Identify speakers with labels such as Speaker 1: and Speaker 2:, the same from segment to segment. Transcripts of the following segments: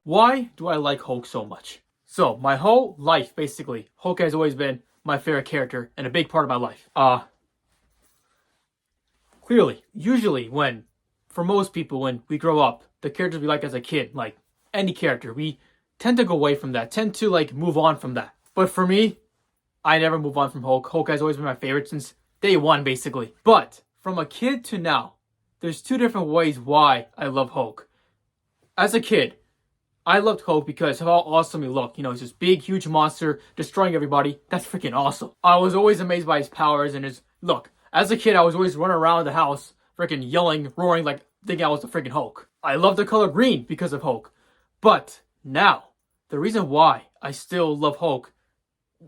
Speaker 1: Why do I like Hulk so much? So, my whole life, basically, Hulk has always been my favorite character and a big part of my life. Clearly, usually for most people, when we grow up, the characters we like as a kid, like any character, we tend to go away from that, tend to move on from that. But for me, I never move on from Hulk. Hulk has always been my favorite since day one, basically. But from a kid to now, there's two different ways why I love Hulk. As a kid, I loved Hulk because of how awesome he looked. He's this big, huge monster destroying everybody. That's freaking awesome. I was always amazed by his powers and his look. As a kid, I was always running around the house, freaking yelling, roaring, like thinking I was the freaking Hulk. I love the color green because of Hulk. But now, the reason why I still love Hulk,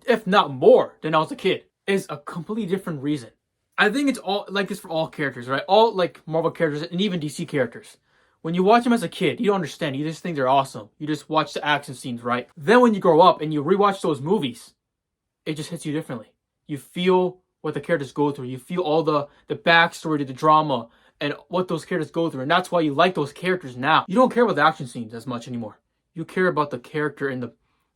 Speaker 1: if not more than I was a kid, is a completely different reason. I think it's all like this for all characters, right? All Marvel characters and even DC characters. When you watch them as a kid, you don't understand. You just think they're awesome. You just watch the action scenes, right? Then when you grow up and you rewatch those movies, it just hits you differently. You feel what the characters go through. You feel all the backstory to the drama and what those characters go through. And that's why you like those characters now. You don't care about the action scenes as much anymore. You care about the character and the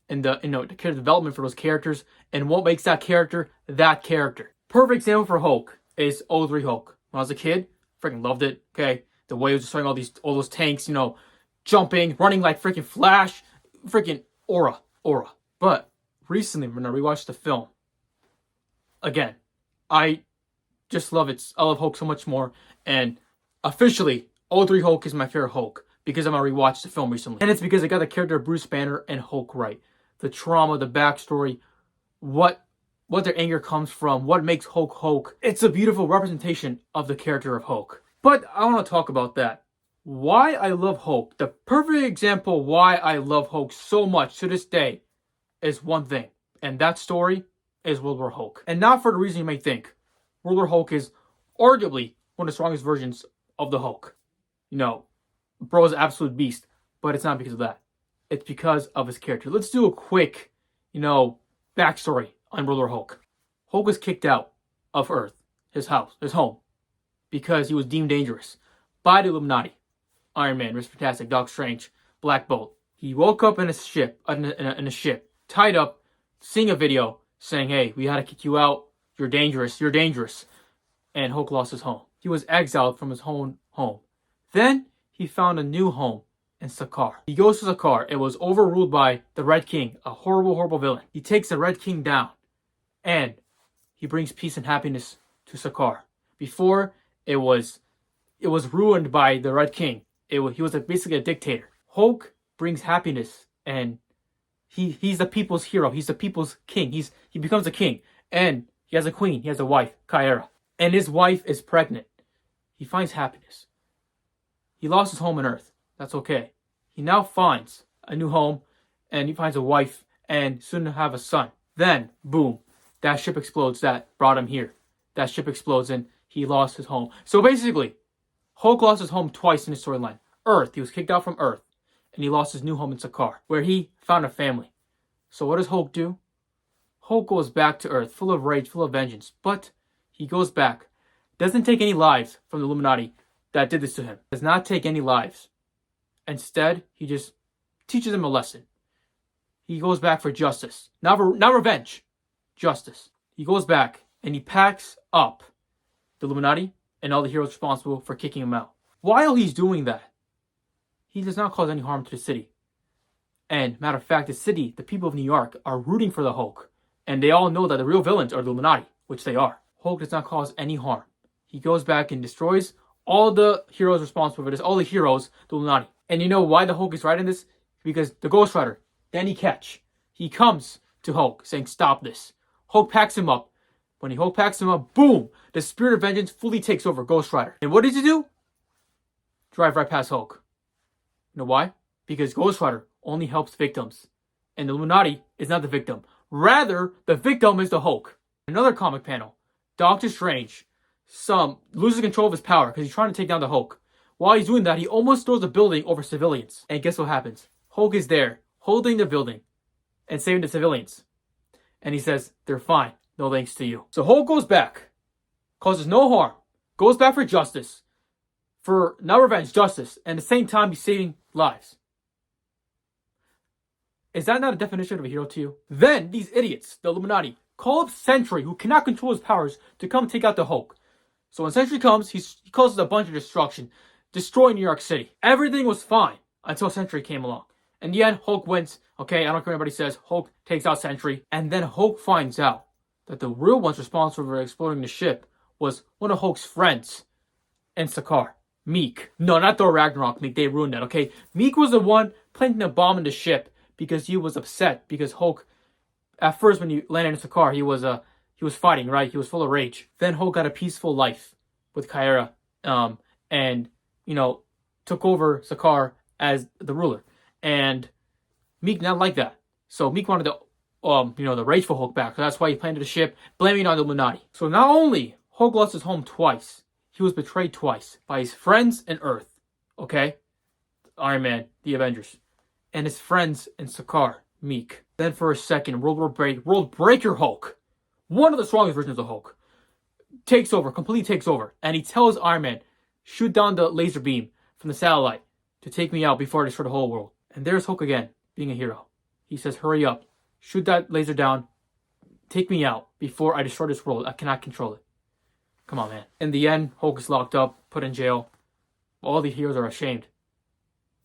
Speaker 1: character development for those characters and what makes that character that character. Perfect example for Hulk is O3 Hulk. When I was a kid, freaking loved it. Okay, the way he was destroying all those tanks, jumping, running like freaking Flash, freaking aura. But recently, when I rewatched the film, again, I just love it. I love Hulk so much more, and officially, O3 Hulk is my favorite Hulk because I'm gonna rewatch the film recently, and it's because I got the character of Bruce Banner and Hulk right. The trauma, the backstory, what their anger comes from, what makes Hulk Hulk. It's a beautiful representation of the character of Hulk. But I want to talk about that. Why I love Hulk. The perfect example why I love Hulk so much to this day is one thing. And that story is World War Hulk. And not for the reason you may think. World War Hulk is arguably one of the strongest versions of the Hulk. Bro is an absolute beast. But it's not because of that. It's because of his character. Let's do a quick, backstory on World War Hulk. Hulk was kicked out of Earth, his house, his home, because he was deemed dangerous by the Illuminati. Iron Man, Mr. Fantastic, Doctor Strange, Black Bolt. He woke up in a ship, tied up, seeing a video saying, "Hey, we had to kick you out. You're dangerous. You're dangerous." And Hulk lost his home. He was exiled from his own home. Then he found a new home in Sakaar. He goes to Sakaar. It was overruled by the Red King, a horrible, horrible villain. He takes the Red King down, and he brings peace and happiness to Sakaar. Before, it was ruined by the Red King. He was basically a dictator. Hulk brings happiness, and he's the people's hero. He's the people's king. He becomes a king, and he has a queen. He has a wife, Kyra, and his wife is pregnant. He finds happiness. He lost his home on Earth. That's okay. He now finds a new home, and he finds a wife, and soon to have a son. Then, boom, that ship explodes that brought him here. That ship explodes, and he lost his home. So basically, Hulk lost his home twice in his storyline. Earth, he was kicked out from Earth, and he lost his new home in Sakaar, where he found a family. So what does Hulk do? Hulk goes back to Earth, full of rage, full of vengeance. But he goes back, doesn't take any lives from the Illuminati that did this to him. Does not take any lives. Instead, he just teaches them a lesson. He goes back for justice. Not revenge. Justice. He goes back, and he packs up the Illuminati and all the heroes responsible for kicking him out. While he's doing that, he does not cause any harm to the city. And matter of fact, the people of New York are rooting for the Hulk. And they all know that the real villains are the Illuminati, which they are. Hulk does not cause any harm. He goes back and destroys all the heroes responsible for this, all the heroes, the Illuminati. And you know why the Hulk is right in this? Because the Ghost Rider, Danny Ketch, he comes to Hulk saying, "Stop this." Hulk packs him up. When Hulk packs him up, boom, the spirit of vengeance fully takes over Ghost Rider. And what does he do? Drive right past Hulk. You know why? Because Ghost Rider only helps victims. And the Illuminati is not the victim. Rather, the victim is the Hulk. Another comic panel. Doctor Strange loses control of his power because he's trying to take down the Hulk. While he's doing that, he almost throws the building over civilians. And guess what happens? Hulk is there, holding the building and saving the civilians. And he says, "They're fine. No thanks to you." So Hulk goes back, causes no harm, goes back for justice, for not revenge, justice, and at the same time he's saving lives. Is that not a definition of a hero to you? Then these idiots, the Illuminati, call up Sentry, who cannot control his powers, to come take out the Hulk. So when Sentry comes, he causes a bunch of destruction, destroying New York City. Everything was fine until Sentry came along. In the end, Hulk wins. Okay, I don't care what anybody says. Hulk takes out Sentry. And then Hulk finds out that the real ones responsible for exploding the ship was one of Hulk's friends in Sakaar, Meek. No, not Thor Ragnarok Meek. They ruined that, okay? Meek was the one planting the bomb in the ship because he was upset because Hulk, at first when he landed in Sakaar, he was fighting, right? He was full of rage. Then Hulk got a peaceful life with Kyra, and, took over Sakaar as the ruler. And Meek not like that. So Meek wanted the rageful Hulk back. So that's why he planted the ship, blaming it on the Illuminati. So not only Hulk lost his home twice, he was betrayed twice by his friends in Earth. Okay? Iron Man, the Avengers. And his friends in Sakaar, Meek. Then for a second, World Breaker Hulk, one of the strongest versions of Hulk, completely takes over. And he tells Iron Man, shoot down the laser beam from the satellite to take me out before I destroy the whole world. And there's Hulk again, being a hero. He says, hurry up, shoot that laser down, take me out before I destroy this world. I cannot control it. Come on, man. In the end, Hulk is locked up, put in jail. All the heroes are ashamed.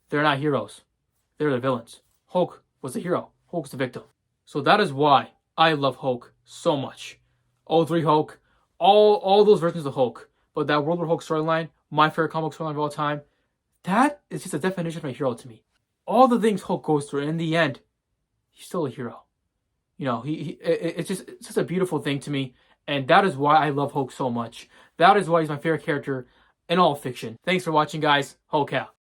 Speaker 1: They're not heroes. They're the villains. Hulk was the hero. Hulk's the victim. So that is why I love Hulk so much. All three Hulk, all those versions of Hulk. But that World War Hulk storyline, my favorite comic storyline of all time, that is just a definition of a hero to me. All the things Hulk goes through, in the end, he's still a hero. It's just a beautiful thing to me. And that is why I love Hulk so much. That is why he's my favorite character in all fiction. Thanks for watching, guys. Hulk out.